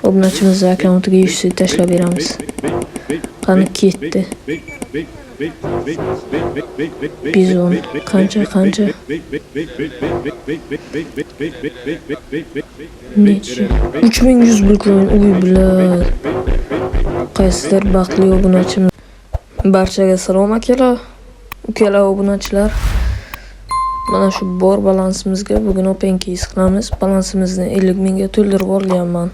Obunachimiz akkauntiga 100 so'm tashlab beramiz. Qani ketdi. Bizon qancha? Necha? 3100 bitcoin uy bilan. Qaysidir baxtli obunachimiz. Barchaga salom akalar, ukalar, obunachilar. Mana shu bor balansimizga bugun open keys qilamiz. Balansimizni 50 mingga to'ldirib olganman.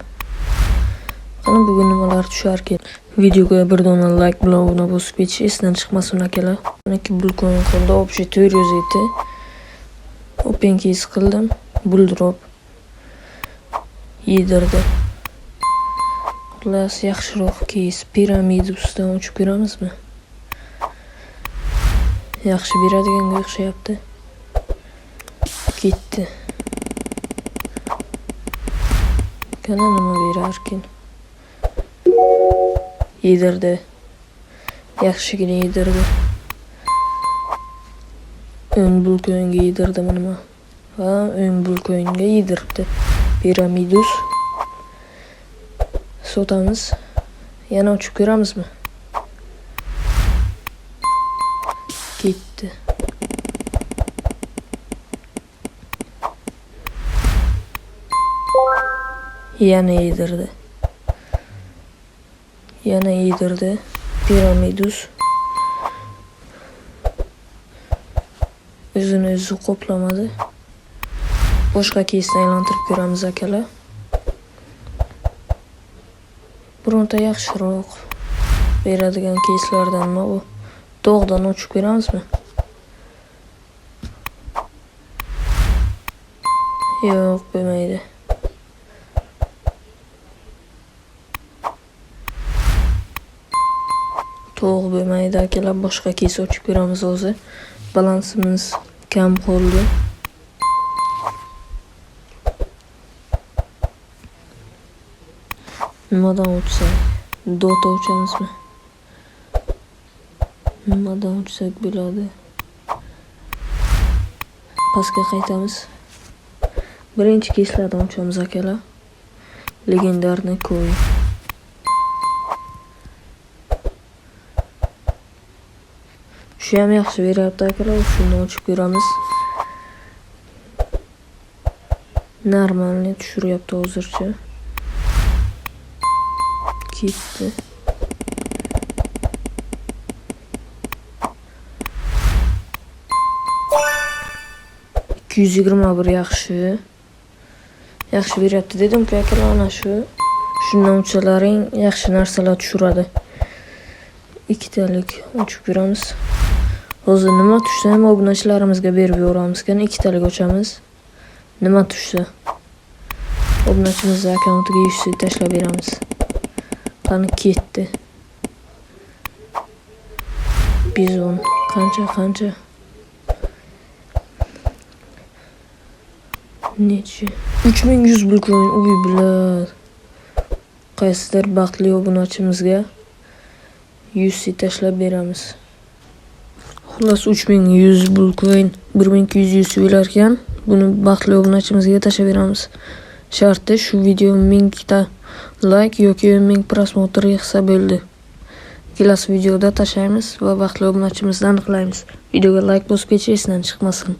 Qani bugun nimalar tushar ekan? Videoga bir dona like bilan obuna bosib ketish esdan chiqmasin akalar. 2 bitcoin qoldi, общий 400 eti. Open keys qildim. Buldrop yedirdi. Xullas yaxshiroq keys piramida ustidan ochib ko'ramizmi? Yaxshi beradiganga o'xshayapti. Ketdi. Kana nima berar ekan? Yedirdi. Yaxshigina yedirdi. 10 bitcoinga yedirdimi nima? Ha, 10 bitcoinga yediribdi. Piramidus. Sotamiz. Yana ochib ko'ramizmi? Ketdi. Yana yedirdi. Piramidus. O'zini o'zi qoplamadi. Boshqa keysni aylantirib ko'ramiz akalar. Bironta yaxshiroq beradigan keyslardanmi bu? Dog'dan ochib ko'ramizmi? Yo'q, bo'lmaydi. To'g'ri bo'lmaydi akalar, boshqa keys ochib ko'ramiz hozir. Balansimiz kam qoldi. Nimadan ochsak? Dota ochamizmi? Nimadan ochsak bo'ladi? Pastga qaytamiz. Birinchi keyslardan ochamiz akalar. Legendarniy ko'y. Shu ham yaxshi beryapti akalar, shuni ochib ko'ramiz. Normalni tushiryapti hozircha. Ketdi. 221 yaxshi. Yaxshi beryapti dedim-ku akalar, ana shu. Shundan ochsalaring yaxshi narsalar tushiradi. Ikkitalik ochib ko'ramiz. Hozir nima tushsa ham obunachilarimizga berib yuboramiz. Qani ikkitalik ochamiz. Nima tushsa obunachimizning akkauntiga 100 so'm tashlab beramiz. Qani ketdi. Bizon qancha? Necha? 3100 bitcoin uy bilan. Qaysidir baxtli obunachimizga 100 so'm tashlab beramiz. Xullas 3100 bitcoin 1200 so'mlar ekan. Buni baxtli obunachimizga tashlab beramiz. Sharti shu video 1000 ta like yoki 1000 prosmotr yig'sa bo'ldi. Kelasi videoda tashlaymiz va baxtli obunachimizni aniqlaymiz. Videoga like bosib ketish esdan chiqmasin.